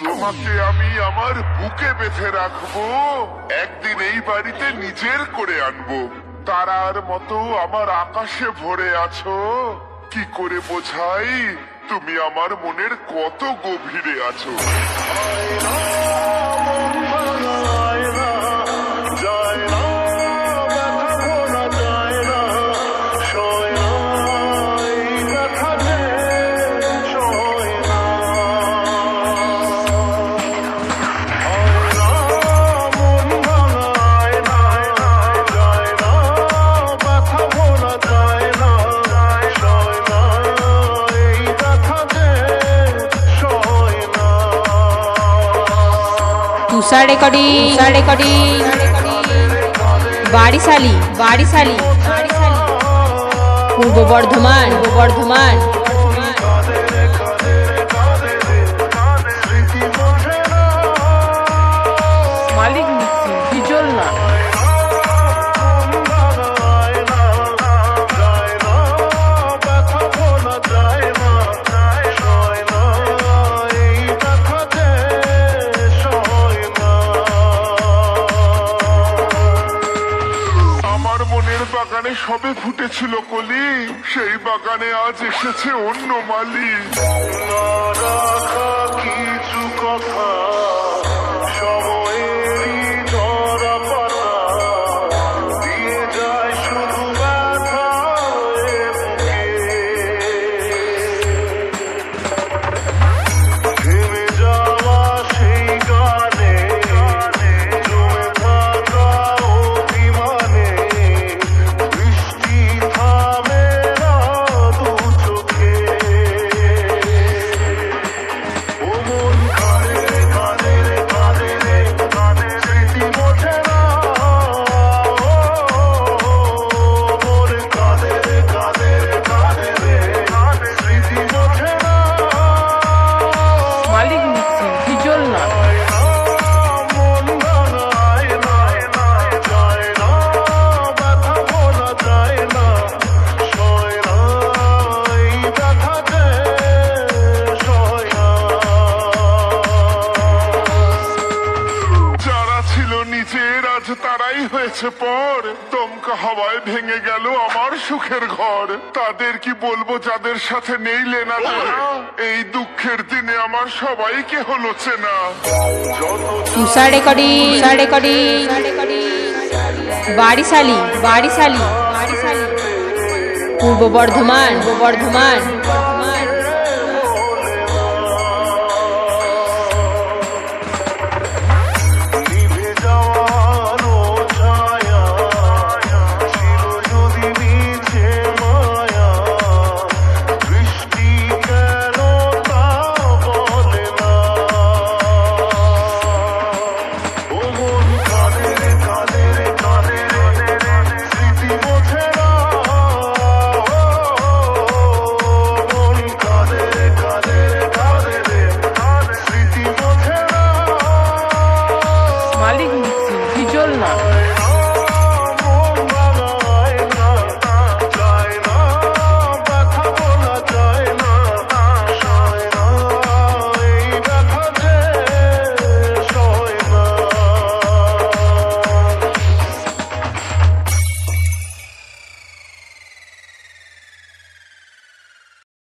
তোমাকে আমি আমার বুকে বেঁধে রাখবো, একদিন এই বাড়িতে নিজের করে আনবো। তারার মতো আমার আকাশে ভরে আছো, কি করে বোঝাই তুমি আমার মনের কত গভীরে আছো। তুষার রেকর্ডিং বাড়িশালী পূর্ব বর্ধমান মালিক মিস্ত্রি বিজল না। বাগানে সবে ফুটেছিল কলি, সেই বাগানে আজ এসেছে অন্য মালি। কিছু কথা সময়েরই ধরা পাতা দিয়ে যায় শুধু ব্যথা বুকে। থেমে যাওয়া সেই গানে জমে থাকা অভিমানে তারাই হয়েছে পর, দমকা হাওয়ায় ভেঙে গেল আমার সুখের ঘর। তাদের কি বলবো যাদের সাথে নেই লেনা দেনা, এই দুঃখের দিনে আমার সবাইকে হলো চেনা। তুষার রেকর্ডিং বাড়িশালী পূর্ব বর্ধমান